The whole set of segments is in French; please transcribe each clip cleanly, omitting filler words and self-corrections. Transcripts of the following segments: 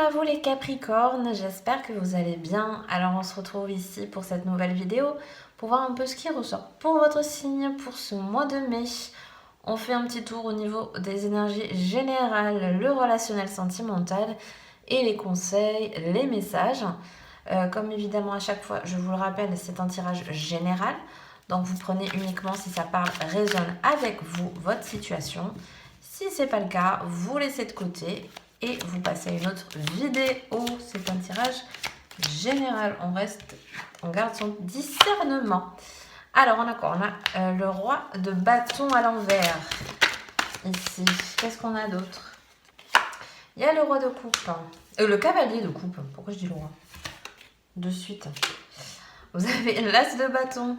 à vous les Capricornes, j'espère que vous allez bien. Alors on se retrouve ici pour cette nouvelle vidéo pour voir un peu ce qui ressort pour votre signe pour ce mois de mai. On fait un petit tour au niveau des énergies générales, le relationnel sentimental et les conseils, les messages. Comme évidemment à chaque fois, je vous le rappelle, c'est un tirage général. Donc vous prenez uniquement si ça parle, résonne avec vous, votre situation. Si ce n'est pas le cas, vous laissez de côté et vous passez à une autre vidéo. C'est un tirage général. On garde son discernement. Alors, on a quoi? On a le roi de bâton à l'envers. Ici, qu'est-ce qu'on a d'autre? Il y a le roi de coupe. Le cavalier de coupe. Pourquoi je dis le roi? De suite. Vous avez l'as de bâton.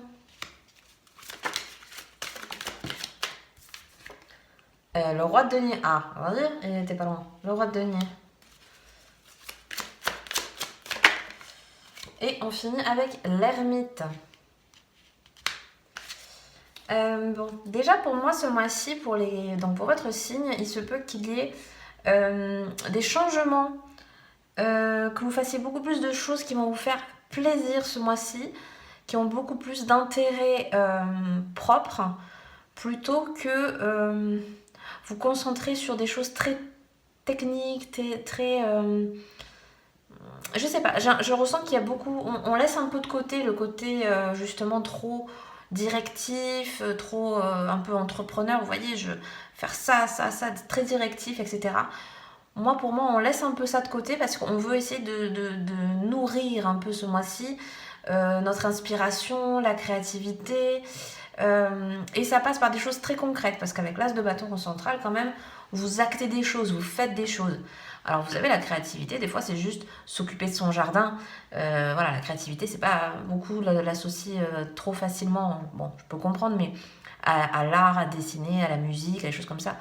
Le roi de denier. Ah, on va dire, il n'était pas loin. Le roi de denier. Et on finit avec l'ermite. Bon, déjà pour moi ce mois-ci, donc pour votre signe, il se peut qu'il y ait des changements, que vous fassiez beaucoup plus de choses qui vont vous faire plaisir ce mois-ci, qui ont beaucoup plus d'intérêt propre, plutôt que vous concentrer sur des choses très techniques, très je sais pas, je ressens qu'il y a beaucoup, on laisse un peu de côté le côté justement trop directif, trop un peu entrepreneur, vous voyez, je faire ça, très directif, etc. Pour moi, on laisse un peu ça de côté parce qu'on veut essayer de nourrir un peu ce mois-ci notre inspiration, la créativité, et ça passe par des choses très concrètes parce qu'avec l'as de bâton central, quand même, vous actez des choses, vous faites des choses. Alors vous savez, la créativité, des fois c'est juste s'occuper de son jardin. Voilà, la créativité, c'est pas beaucoup l'associer trop facilement. Bon, je peux comprendre, mais à l'art, à dessiner, à la musique, à des choses comme ça.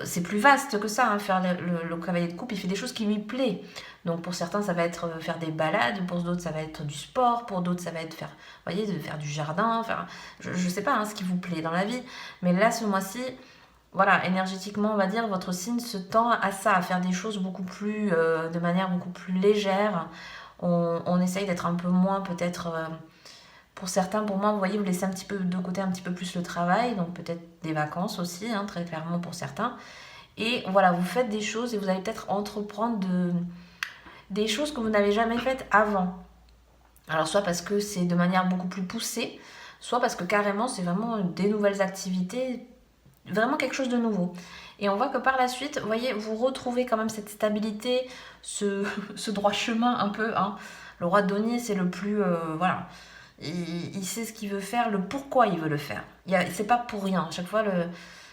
C'est plus vaste que ça, hein, faire le cavalier de coupe, il fait des choses qui lui plaisent. Donc pour certains, ça va être faire des balades, pour d'autres, ça va être du sport, pour d'autres, ça va être faire, vous voyez, de faire du jardin, je sais pas hein, ce qui vous plaît dans la vie. Mais là, ce mois-ci, voilà, énergétiquement, on va dire, votre signe se tend à ça, à faire des choses beaucoup plus, de manière beaucoup plus légère. On essaye d'être un peu moins, peut-être, pour certains, pour moi, vous voyez, vous laissez un petit peu de côté un petit peu plus le travail, donc peut-être des vacances aussi, hein, très clairement pour certains. Et voilà, vous faites des choses et vous allez peut-être entreprendre des choses que vous n'avez jamais faites avant. Alors soit parce que c'est de manière beaucoup plus poussée, soit parce que carrément c'est vraiment des nouvelles activités, vraiment quelque chose de nouveau. Et on voit que par la suite, vous voyez, vous retrouvez quand même cette stabilité, ce droit chemin un peu. Hein. Le roi de denier, c'est le plus... voilà. Il sait ce qu'il veut faire, le pourquoi il veut le faire. C'est pas pour rien. À chaque fois,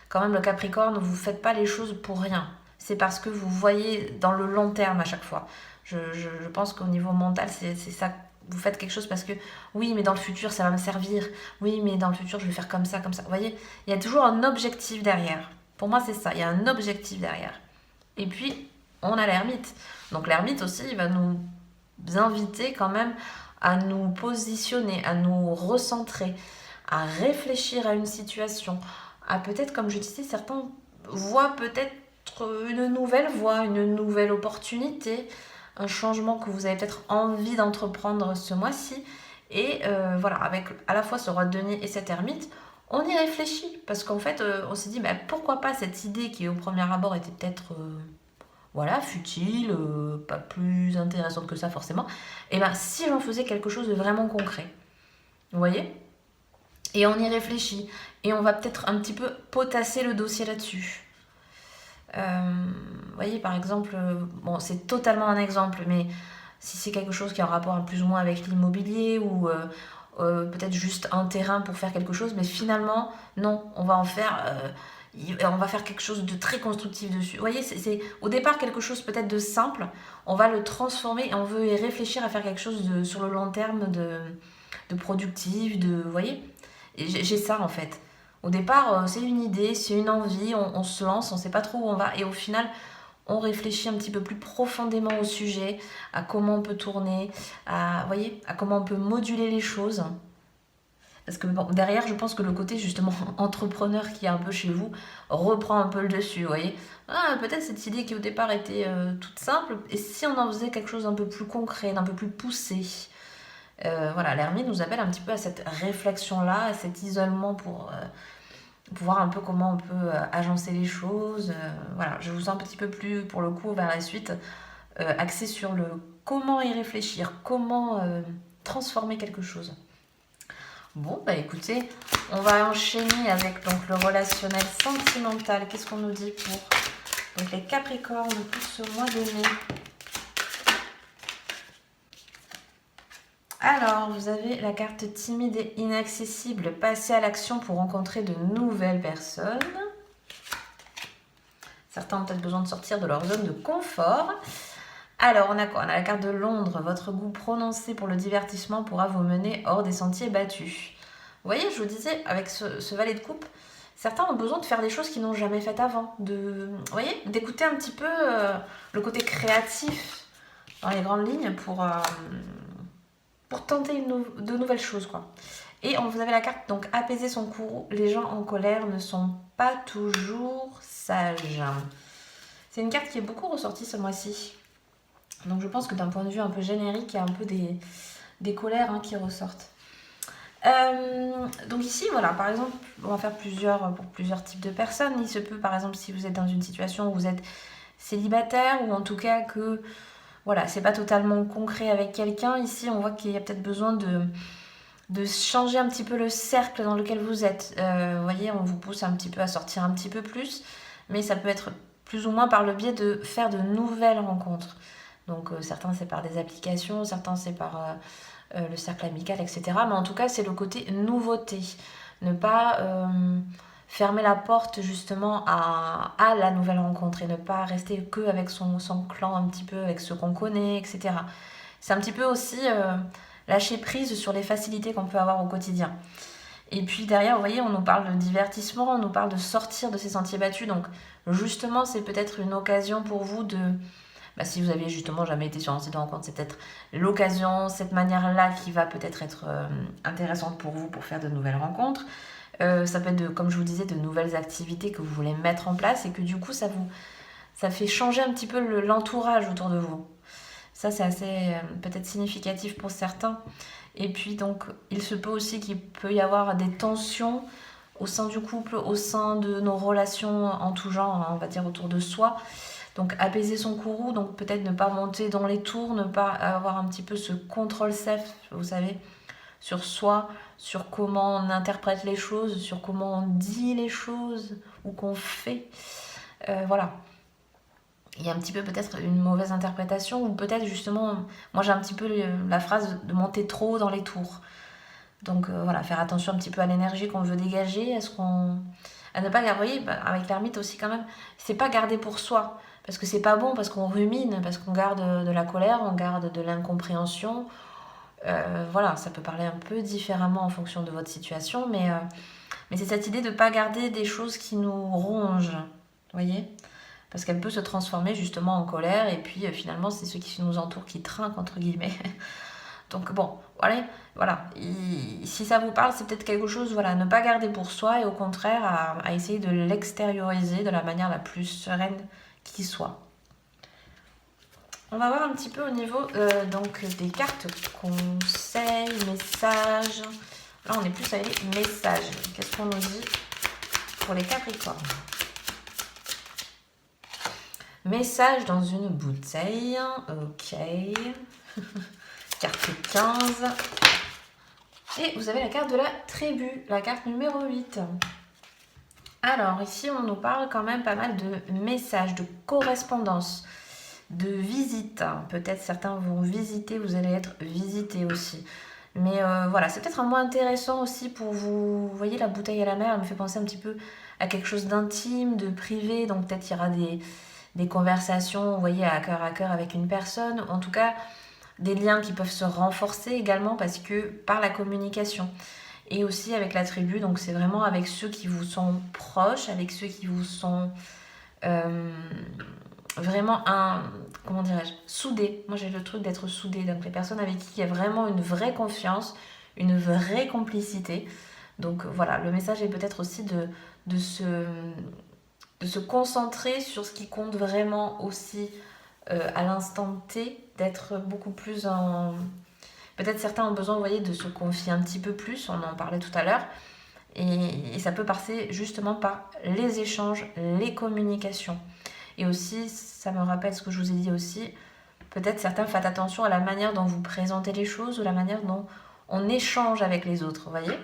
quand même, le Capricorne, vous faites pas les choses pour rien. C'est parce que vous voyez dans le long terme à chaque fois. Je pense qu'au niveau mental, c'est ça. Vous faites quelque chose parce que oui, mais dans le futur, ça va me servir. Oui, mais dans le futur, je vais faire comme ça, comme ça. Vous voyez, il y a toujours un objectif derrière. Pour moi, c'est ça. Il y a un objectif derrière. Et puis, on a l'ermite. Donc l'ermite aussi, il va nous inviter quand même à nous positionner, à nous recentrer, à réfléchir à une situation, à peut-être, comme je disais, certains voient peut-être une nouvelle voie, une nouvelle opportunité, un changement que vous avez peut-être envie d'entreprendre ce mois-ci. Et voilà, avec à la fois ce roi de denier et cette ermite, on y réfléchit. Parce qu'en fait, on s'est dit, bah, pourquoi pas cette idée qui au premier abord était peut-être... voilà, futile, pas plus intéressante que ça forcément, et bien si j'en faisais quelque chose de vraiment concret, vous voyez? Et on y réfléchit, et on va peut-être un petit peu potasser le dossier là-dessus. Vous voyez, par exemple, bon, c'est totalement un exemple, mais si c'est quelque chose qui a un rapport plus ou moins avec l'immobilier, ou peut-être juste un terrain pour faire quelque chose, mais finalement, non, on va en faire... on va faire quelque chose de très constructif dessus. Vous voyez, c'est au départ quelque chose peut-être de simple, on va le transformer et on veut y réfléchir à faire quelque chose sur le long terme de productif, vous voyez, j'ai ça en fait. Au départ, c'est une idée, c'est une envie, on se lance, on ne sait pas trop où on va et au final, on réfléchit un petit peu plus profondément au sujet, à comment on peut tourner, voyez, à comment on peut moduler les choses. Parce que bon, derrière, je pense que le côté justement entrepreneur qui est un peu chez vous reprend un peu le dessus, vous voyez. Ah, peut-être cette idée qui au départ était toute simple, et si on en faisait quelque chose d'un peu plus concret, d'un peu plus poussé. Voilà, l'ermite nous appelle un petit peu à cette réflexion-là, à cet isolement pour voir un peu comment on peut agencer les choses. Voilà, je vous sens un petit peu plus, pour le coup, vers la suite, axé sur le comment y réfléchir, comment transformer quelque chose. Bon, bah écoutez, on va enchaîner avec donc le relationnel sentimental. Qu'est-ce qu'on nous dit pour donc, les Capricornes pour ce mois de mai? Alors, vous avez la carte timide et inaccessible. Passer à l'action pour rencontrer de nouvelles personnes. Certains ont peut-être besoin de sortir de leur zone de confort. Alors, on a quoi? On a la carte de Londres. Votre goût prononcé pour le divertissement pourra vous mener hors des sentiers battus. Vous voyez, je vous disais, avec ce valet de coupe, certains ont besoin de faire des choses qu'ils n'ont jamais faites avant. Vous voyez, d'écouter un petit peu le côté créatif dans les grandes lignes pour tenter de nouvelles choses, quoi. Et vous avez la carte, donc, apaiser son courroux. Les gens en colère ne sont pas toujours sages. C'est une carte qui est beaucoup ressortie ce mois-ci. Donc je pense que d'un point de vue un peu générique, il y a un peu des colères qui ressortent. Donc ici, voilà, par exemple, on va faire pour plusieurs types de personnes. Il se peut, par exemple, si vous êtes dans une situation où vous êtes célibataire, ou en tout cas que, voilà, c'est pas totalement concret avec quelqu'un. Ici, on voit qu'il y a peut-être besoin de changer un petit peu le cercle dans lequel vous êtes. Vous voyez, on vous pousse un petit peu à sortir un petit peu plus, mais ça peut être plus ou moins par le biais de faire de nouvelles rencontres. Donc certains c'est par des applications, certains c'est par le cercle amical, etc. Mais en tout cas c'est le côté nouveauté. Ne pas fermer la porte justement à la nouvelle rencontre et ne pas rester que avec son clan un petit peu, avec ceux qu'on connaît, etc. C'est un petit peu aussi lâcher prise sur les facilités qu'on peut avoir au quotidien. Et puis derrière, vous voyez, on nous parle de divertissement, on nous parle de sortir de ces sentiers battus. Donc justement, c'est peut-être une occasion pour vous si vous avez justement jamais été sur un site de rencontre, c'est peut-être l'occasion, cette manière-là qui va peut-être être intéressante pour vous pour faire de nouvelles rencontres. Ça peut être, comme je vous disais, de nouvelles activités que vous voulez mettre en place et que du coup, ça fait changer un petit peu l'entourage autour de vous. Ça, c'est assez peut-être significatif pour certains. Et puis, donc, il se peut aussi qu'il peut y avoir des tensions au sein du couple, au sein de nos relations en tout genre, on va dire autour de soi. Donc apaiser son courroux, donc peut-être ne pas monter dans les tours, ne pas avoir un petit peu ce contrôle self, vous savez, sur soi, sur comment on interprète les choses, sur comment on dit les choses ou qu'on fait. Voilà. Il y a un petit peu peut-être une mauvaise interprétation ou peut-être justement, moi j'ai un petit peu la phrase de monter trop dans les tours. Donc voilà, faire attention un petit peu à l'énergie qu'on veut dégager, à ne pas garder, avec l'ermite aussi quand même, c'est pas garder pour soi. Parce que c'est pas bon, parce qu'on rumine, parce qu'on garde de la colère, on garde de l'incompréhension. Voilà, ça peut parler un peu différemment en fonction de votre situation, mais c'est cette idée de ne pas garder des choses qui nous rongent, vous voyez? Parce qu'elle peut se transformer justement en colère, et puis finalement, c'est ceux qui nous entourent qui trinquent, entre guillemets. Donc bon, voilà. Si ça vous parle, c'est peut-être quelque chose, voilà, ne pas garder pour soi, et au contraire, à essayer de l'extérioriser de la manière la plus sereine qui soit. On va voir un petit peu au niveau donc des cartes conseils, messages. Là, on est plus avec les messages. Qu'est-ce qu'on nous dit pour les Capricornes? Message dans une bouteille. Ok. Carte 15. Et vous avez la carte de la tribu, la carte numéro 8. Alors, ici, on nous parle quand même pas mal de messages, de correspondance, de visites. Peut-être certains vont visiter, vous allez être visité aussi. Mais voilà, c'est peut-être un mois intéressant aussi pour vous. Vous voyez, la bouteille à la mer, elle me fait penser un petit peu à quelque chose d'intime, de privé. Donc peut-être il y aura des conversations, vous voyez, à cœur avec une personne. En tout cas, des liens qui peuvent se renforcer également parce que par la communication. Et aussi avec la tribu, donc c'est vraiment avec ceux qui vous sont proches, avec ceux qui vous sont vraiment soudés. Moi j'ai le truc d'être soudé, donc les personnes avec qui il y a vraiment une vraie confiance, une vraie complicité. Donc voilà, le message est peut-être aussi de se concentrer sur ce qui compte vraiment aussi à l'instant T, d'être beaucoup plus en... Peut-être certains ont besoin, vous voyez, de se confier un petit peu plus, on en parlait tout à l'heure, et ça peut passer justement par les échanges, les communications. Et aussi, ça me rappelle ce que je vous ai dit aussi, peut-être certains faites attention à la manière dont vous présentez les choses ou la manière dont on échange avec les autres, vous voyez.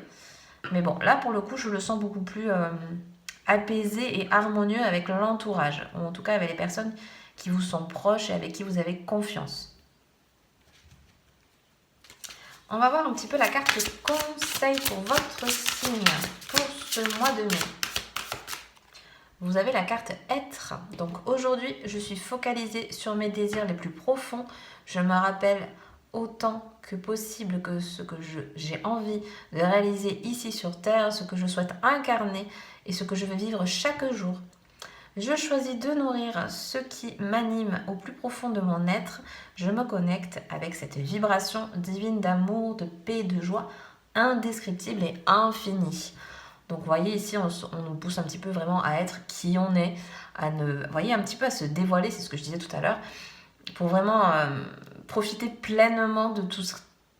Mais bon, là pour le coup, je le sens beaucoup plus apaisé et harmonieux avec l'entourage, ou en tout cas avec les personnes qui vous sont proches et avec qui vous avez confiance. On va voir un petit peu la carte conseil pour votre signe pour ce mois de mai. Vous avez la carte être. Donc aujourd'hui, je suis focalisée sur mes désirs les plus profonds. Je me rappelle autant que possible que ce que j'ai envie de réaliser ici sur Terre, ce que je souhaite incarner et ce que je veux vivre chaque jour. Je choisis de nourrir ce qui m'anime au plus profond de mon être. Je me connecte avec cette vibration divine d'amour, de paix, de joie indescriptible et infinie. Donc vous voyez ici, on nous pousse un petit peu vraiment à être qui on est, vous voyez, un petit peu à se dévoiler, c'est ce que je disais tout à l'heure, pour vraiment profiter pleinement de tout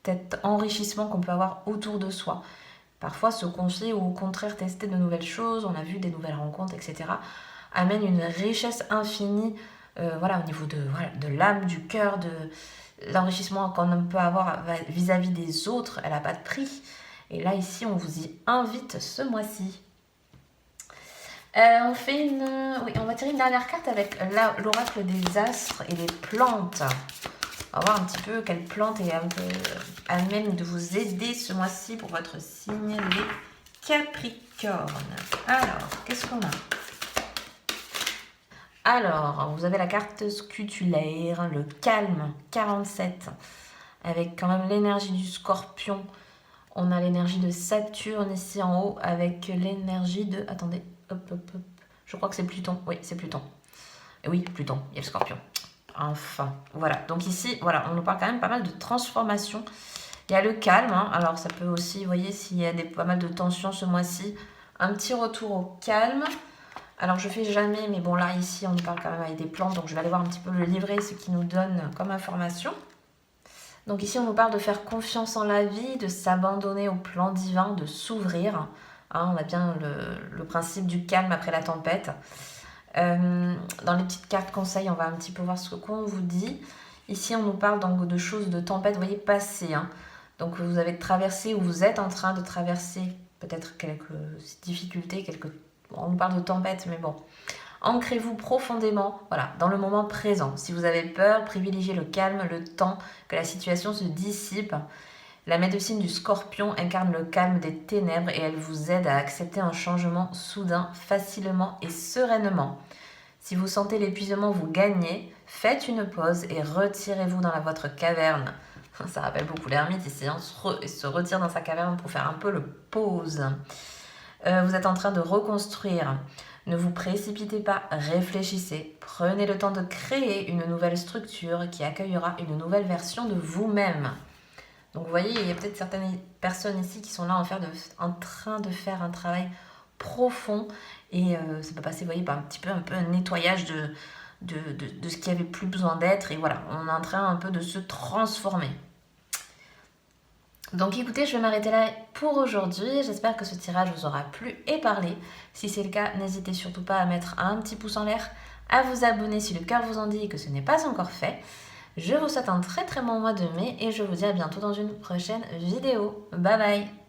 cet enrichissement qu'on peut avoir autour de soi. Parfois se confier ou au contraire tester de nouvelles choses, on a vu des nouvelles rencontres, etc., amène une richesse infinie au niveau de l'âme, du cœur, de l'enrichissement qu'on peut avoir vis-à-vis des autres, elle n'a pas de prix. Et là, ici, on vous y invite ce mois-ci. On va tirer une dernière carte avec l'oracle des astres et des plantes. On va voir un petit peu quelle plante est à même de vous aider ce mois-ci pour votre signe, les Capricornes. Alors, qu'est-ce qu'on a ? Alors, vous avez la carte scutulaire, le calme, 47, avec quand même l'énergie du Scorpion. On a l'énergie de Saturne ici en haut, avec l'énergie de... Attendez, hop. Je crois que c'est Pluton. Oui, c'est Pluton. Et oui, Pluton, il y a le Scorpion. Enfin, voilà. Donc ici, voilà, on nous parle quand même pas mal de transformation. Il y a le calme, hein. Alors ça peut aussi, vous voyez, s'il y a pas mal de tensions ce mois-ci, un petit retour au calme. Alors je fais jamais, mais bon là ici on nous parle quand même avec des plantes, donc je vais aller voir un petit peu le livret, ce qui nous donne comme information. Donc ici on nous parle de faire confiance en la vie, de s'abandonner au plan divin, de s'ouvrir. Hein, on a bien le principe du calme après la tempête. Dans les petites cartes conseils, on va un petit peu voir ce qu'on vous dit. Ici on nous parle donc de choses de tempête, vous voyez, passées. Hein. Donc vous avez traversé ou vous êtes en train de traverser peut-être quelques difficultés, on nous parle de tempête, mais bon. Ancrez-vous profondément, voilà, dans le moment présent. Si vous avez peur, privilégiez le calme, le temps, que la situation se dissipe. La médecine du Scorpion incarne le calme des ténèbres et elle vous aide à accepter un changement soudain, facilement et sereinement. Si vous sentez l'épuisement vous gagner, faites une pause et retirez-vous dans votre caverne. Ça rappelle beaucoup l'ermite ici, hein, se retire dans sa caverne pour faire un peu le pause. Vous êtes en train de reconstruire. Ne vous précipitez pas, réfléchissez. Prenez le temps de créer une nouvelle structure qui accueillera une nouvelle version de vous-même. Donc vous voyez, il y a peut-être certaines personnes ici qui sont là en train de faire un travail profond et ça peut passer, vous voyez, par un peu un nettoyage de ce qui avait plus besoin d'être et voilà, on est en train un peu de se transformer. Donc écoutez, je vais m'arrêter là pour aujourd'hui. J'espère que ce tirage vous aura plu et parlé. Si c'est le cas, n'hésitez surtout pas à mettre un petit pouce en l'air, à vous abonner si le cœur vous en dit et que ce n'est pas encore fait. Je vous souhaite un très très bon mois de mai et je vous dis à bientôt dans une prochaine vidéo. Bye bye!